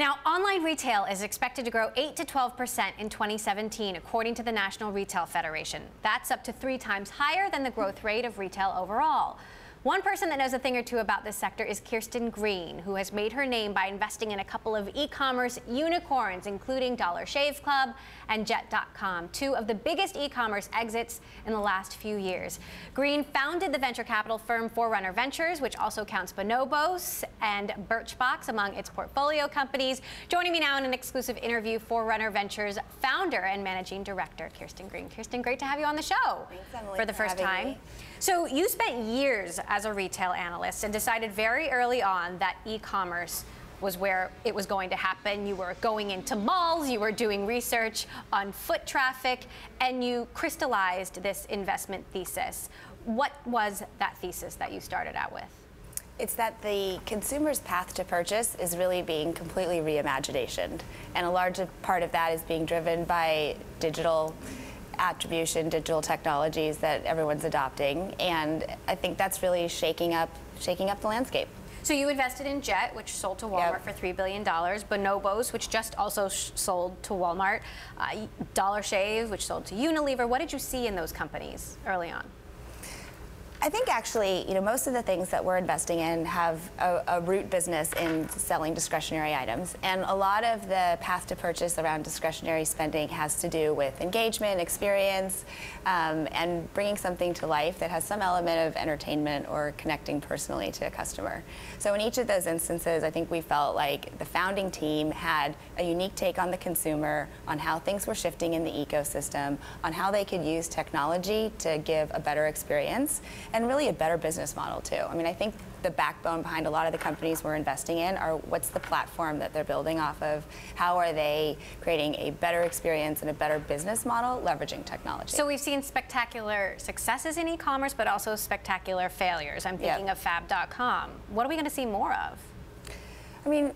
Now, online retail is expected to grow 8 to 12% in 2017, according to the National Retail Federation. That's up to 3 times higher than the growth rate of retail overall. One person that knows a thing or two about this sector is Kirsten Green, who has made her name by investing in a couple of e-commerce unicorns, including Dollar Shave Club and Jet.com, 2 of the biggest e-commerce exits in the last few years. Green founded the venture capital firm Forerunner Ventures, which also counts Bonobos and Birchbox among its portfolio companies. Joining me now in an exclusive interview, Forerunner Ventures founder and managing director, Kirsten Green. Kirsten, great to have you on the show. Thanks, Emily, for the first time. Me. So you spent years as a retail analyst and decided very early on that e-commerce was where it was going to happen. You were going into malls, you were doing research on foot traffic, and you crystallized this investment thesis. What was that thesis that you started out with? It's that the consumer's path to purchase is really being completely reimagined, and a large part of that is being driven by digital attribution, digital technologies that everyone's adopting, and I think that's really shaking up the landscape. So you invested in Jet, which sold to Walmart for $3 billion, Bonobos, which just also sold to Walmart, Dollar Shave, which sold to Unilever. What did you see in those companies early on? I think actually, most of the things that we're investing in have a root business in selling discretionary items. And a lot of the path to purchase around discretionary spending has to do with engagement, experience, and bringing something to life that has some element of entertainment or connecting personally to a customer. So in each of those instances, I think we felt like the founding team had a unique take on the consumer, on how things were shifting in the ecosystem, on how they could use technology to give a better experience, and really a better business model too. I mean, I think the backbone behind a lot of the companies we're investing in are what's the platform that they're building off of, how are they creating a better experience and a better business model leveraging technology. So we've seen spectacular successes in e-commerce, but also spectacular failures. I'm thinking of Fab.com. What are we going to see more of? I mean,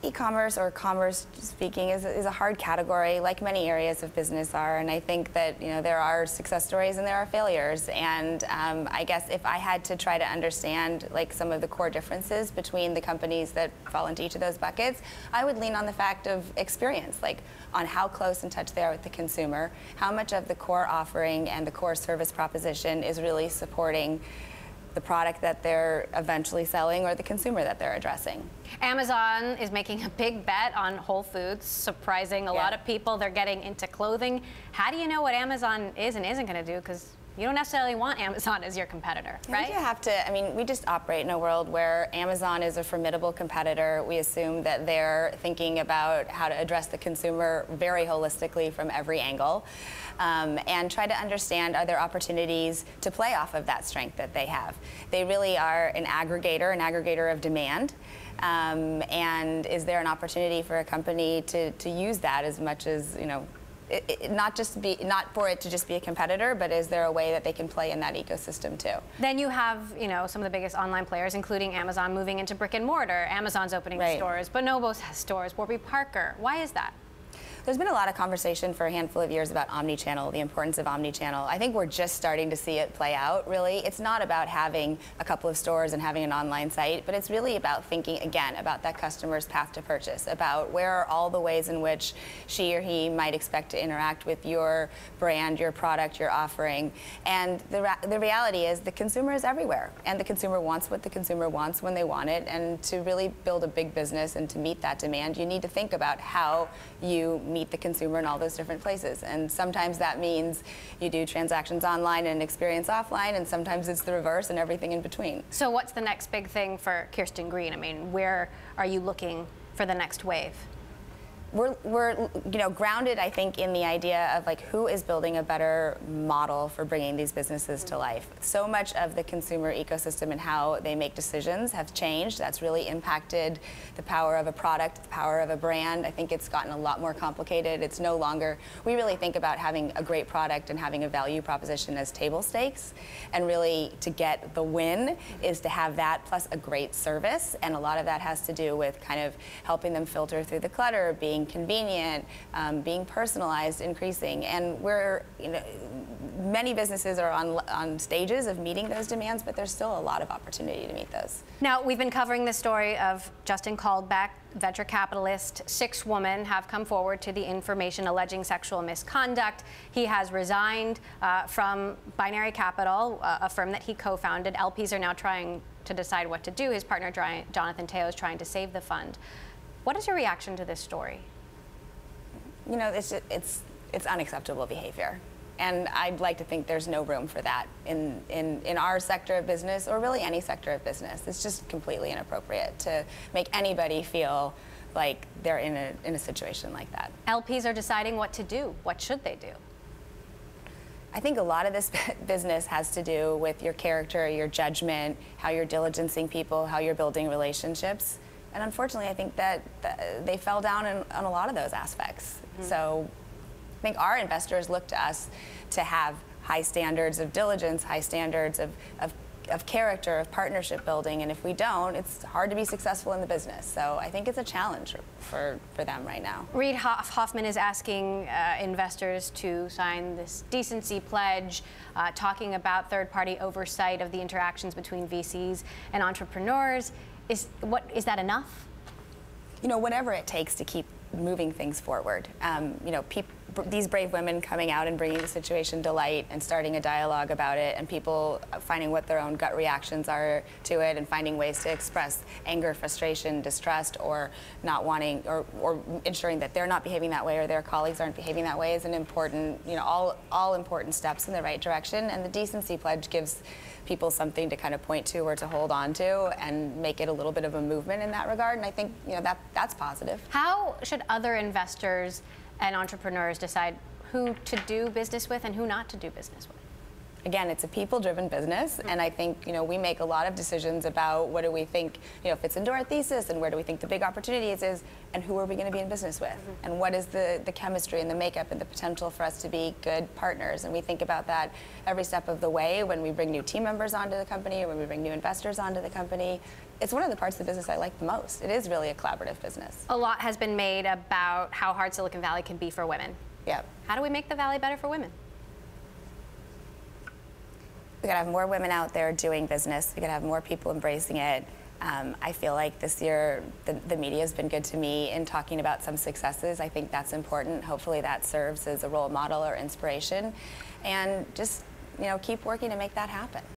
e-commerce, or commerce speaking, is a hard category, like many areas of business are, and I think that there are success stories and there are failures, and I guess if I had to try to understand some of the core differences between the companies that fall into each of those buckets, I would lean on the fact of experience, on how close in touch they are with the consumer, how much of the core offering and the core service proposition is really supporting the product that they're eventually selling or the consumer that they're addressing. Amazon is making a big bet on Whole Foods, surprising a lot of people. They're getting into clothing. How do you know what Amazon is and isn't going to do? Because you don't necessarily want Amazon as your competitor, right? You have to, I mean, we just operate in a world where Amazon is a formidable competitor. We assume that they're thinking about how to address the consumer very holistically from every angle, and try to understand, are there opportunities to play off of that strength that they have? They really are an aggregator of demand. And is there an opportunity for a company to use that as much as, not for it to just be a competitor, but is there a way that they can play in that ecosystem too? Then you have, some of the biggest online players, including Amazon, moving into brick and mortar. Amazon's opening stores. Bonobos has stores. Warby Parker. Why is that? There's been a lot of conversation for a handful of years about omnichannel, the importance of omnichannel. I think we're just starting to see it play out, really. It's not about having a couple of stores and having an online site, but it's really about thinking, again, about that customer's path to purchase, about where are all the ways in which she or he might expect to interact with your brand, your product, your offering. And the reality is the consumer is everywhere, and the consumer wants what the consumer wants when they want it, and to really build a big business and to meet that demand, you need to think about how you meet the consumer in all those different places. And sometimes that means you do transactions online and experience offline, and sometimes it's the reverse and everything in between. So what's the next big thing for Kirsten Green? I mean, where are you looking for the next wave? We're grounded, I think, in the idea of who is building a better model for bringing these businesses to life. So much of the consumer ecosystem and how they make decisions have changed. That's really impacted the power of a product, the power of a brand. I think it's gotten a lot more complicated. It's no longer, we really think about having a great product and having a value proposition as table stakes, and really to get the win is to have that plus a great service, and a lot of that has to do with kind of helping them filter through the clutter, being being convenient, being personalized, increasing. And we're, many businesses are on stages of meeting those demands, but there's still a lot of opportunity to meet those. Now, we've been covering the story of Justin Caldbeck, venture capitalist. 6 women have come forward to the information alleging sexual misconduct. He has resigned from Binary Capital, a firm that he co-founded. LPs are now trying to decide what to do. His partner, Jonathan Teo, is trying to save the fund. What is your reaction to this story? It's unacceptable behavior. And I'd like to think there's no room for that in our sector of business, or really any sector of business. It's just completely inappropriate to make anybody feel like they're in a situation like that. LPs are deciding what to do. What should they do? I think a lot of this business has to do with your character, your judgment, how you're diligencing people, how you're building relationships. And unfortunately, I think that they fell down on a lot of those aspects. Mm-hmm. So I think our investors look to us to have high standards of diligence, high standards of character, of partnership building, and if we don't, it's hard to be successful in the business. So I think it's a challenge for them right now. Reid Hoffman is asking investors to sign this decency pledge, talking about third-party oversight of the interactions between VCs and entrepreneurs. Is that enough? Whatever it takes to keep moving things forward. These brave women coming out and bringing the situation to light and starting a dialogue about it, and people finding what their own gut reactions are to it and finding ways to express anger, frustration, distrust, or not wanting, or ensuring that they're not behaving that way or their colleagues aren't behaving that way is an important, all important steps in the right direction. And the decency pledge gives people something to kind of point to or to hold on to and make it a little bit of a movement in that regard. And I think that's positive. How should other investors and entrepreneurs decide who to do business with and who not to do business with? Again, it's a people-driven business, and I think we make a lot of decisions about what do we think fits into our thesis, and where do we think the big opportunities is, and who are we going to be in business with, and what is the chemistry and the makeup and the potential for us to be good partners. And we think about that every step of the way when we bring new team members onto the company or when we bring new investors onto the company. It's one of the parts of the business I like the most. It is really a collaborative business. A lot has been made about how hard Silicon Valley can be for women. Yeah. How do we make the Valley better for women? We gotta have more women out there doing business. We gotta have more people embracing it. I feel like this year the media has been good to me in talking about some successes. I think that's important. Hopefully that serves as a role model or inspiration. And just keep working to make that happen.